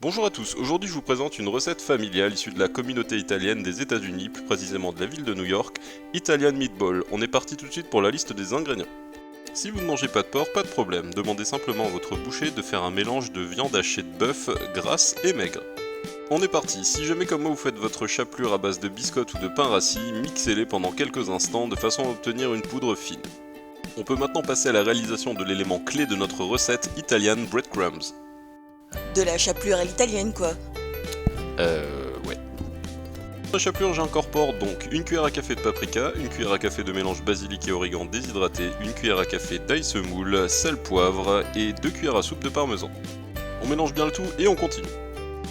Bonjour à tous, aujourd'hui je vous présente une recette familiale issue de la communauté italienne des États-Unis, plus précisément de la ville de New York, Italian Meatball. On est parti tout de suite pour la liste des ingrédients. Si vous ne mangez pas de porc, pas de problème, demandez simplement à votre boucher de faire un mélange de viande hachée de bœuf, grasse et maigre. On est parti, si jamais comme moi vous faites votre chapelure à base de biscottes ou de pain rassis, mixez-les pendant quelques instants de façon à obtenir une poudre fine. On peut maintenant passer à la réalisation de l'élément clé de notre recette Italian Breadcrumbs. De la chapelure à l'italienne, quoi. Ouais. Dans la chapelure, j'incorpore donc une cuillère à café de paprika, une cuillère à café de mélange basilic et origan déshydraté, une cuillère à café d'ail semoule, sel, poivre et 2 cuillères à soupe de parmesan. On mélange bien le tout et on continue.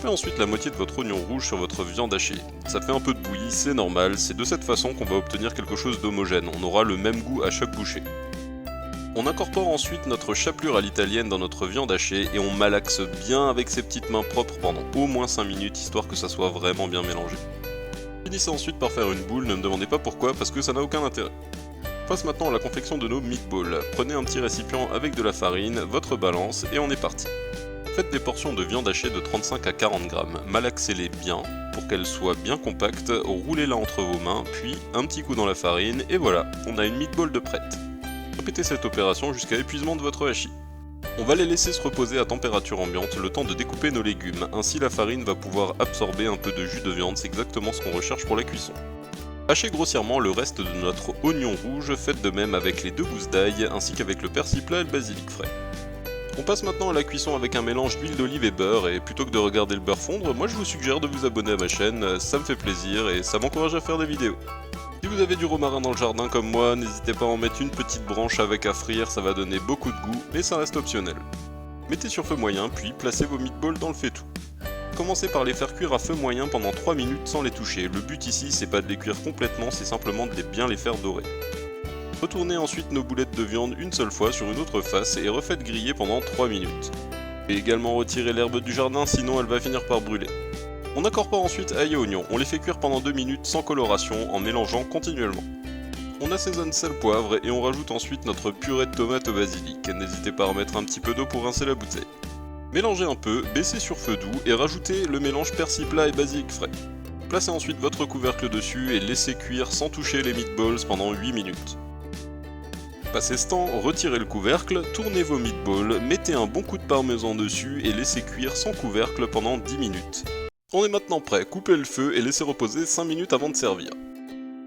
Faites ensuite la moitié de votre oignon rouge sur votre viande hachée. Ça fait un peu de bouillie, c'est normal, c'est de cette façon qu'on va obtenir quelque chose d'homogène, on aura le même goût à chaque bouchée. On incorpore ensuite notre chapelure à l'italienne dans notre viande hachée et on malaxe bien avec ses petites mains propres pendant au moins 5 minutes histoire que ça soit vraiment bien mélangé. Finissez ensuite par faire une boule, ne me demandez pas pourquoi parce que ça n'a aucun intérêt. On passe maintenant à la confection de nos meatballs. Prenez un petit récipient avec de la farine, votre balance et on est parti. Faites des portions de viande hachée de 35 à 40 grammes, malaxez-les bien pour qu'elles soient bien compactes, roulez-la entre vos mains, puis un petit coup dans la farine et voilà, on a une meatball de prête. Répétez cette opération jusqu'à épuisement de votre hachis. On va les laisser se reposer à température ambiante le temps de découper nos légumes, ainsi la farine va pouvoir absorber un peu de jus de viande, c'est exactement ce qu'on recherche pour la cuisson. Hachez grossièrement le reste de notre oignon rouge, faites de même avec les 2 gousses d'ail, ainsi qu'avec le persil plat et le basilic frais. On passe maintenant à la cuisson avec un mélange d'huile d'olive et beurre, et plutôt que de regarder le beurre fondre, moi je vous suggère de vous abonner à ma chaîne, ça me fait plaisir et ça m'encourage à faire des vidéos. Si vous avez du romarin dans le jardin comme moi, n'hésitez pas à en mettre une petite branche avec à frire, ça va donner beaucoup de goût, mais ça reste optionnel. Mettez sur feu moyen, puis placez vos meatballs dans le faitout. Commencez par les faire cuire à feu moyen pendant 3 minutes sans les toucher. Le but ici, c'est pas de les cuire complètement, c'est simplement de bien les faire dorer. Retournez ensuite nos boulettes de viande une seule fois sur une autre face et refaites griller pendant 3 minutes. Et également retirer l'herbe du jardin, sinon elle va finir par brûler. On incorpore ensuite ail et oignon, on les fait cuire pendant 2 minutes sans coloration en mélangeant continuellement. On assaisonne sel, poivre et on rajoute ensuite notre purée de tomates au basilic. N'hésitez pas à remettre un petit peu d'eau pour rincer la bouteille. Mélangez un peu, baissez sur feu doux et rajoutez le mélange persil plat et basilic frais. Placez ensuite votre couvercle dessus et laissez cuire sans toucher les meatballs pendant 8 minutes. Passé ce temps, retirez le couvercle, tournez vos meatballs, mettez un bon coup de parmesan dessus et laissez cuire sans couvercle pendant 10 minutes. On est maintenant prêt, coupez le feu et laissez reposer 5 minutes avant de servir.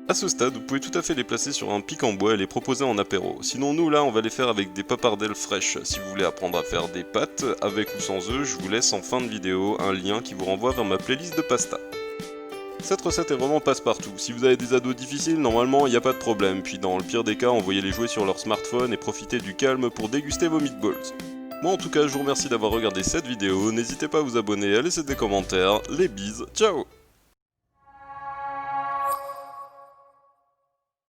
A ce stade, vous pouvez tout à fait les placer sur un pic en bois et les proposer en apéro. Sinon nous là, on va les faire avec des papardelles fraîches. Si vous voulez apprendre à faire des pâtes, avec ou sans œufs, je vous laisse en fin de vidéo un lien qui vous renvoie vers ma playlist de pasta. Cette recette est vraiment passe-partout. Si vous avez des ados difficiles, normalement il n'y a pas de problème. Puis dans le pire des cas, envoyez-les jouer sur leur smartphone et profitez du calme pour déguster vos meatballs. Moi en tout cas, je vous remercie d'avoir regardé cette vidéo, n'hésitez pas à vous abonner, à laisser des commentaires, les bises, ciao!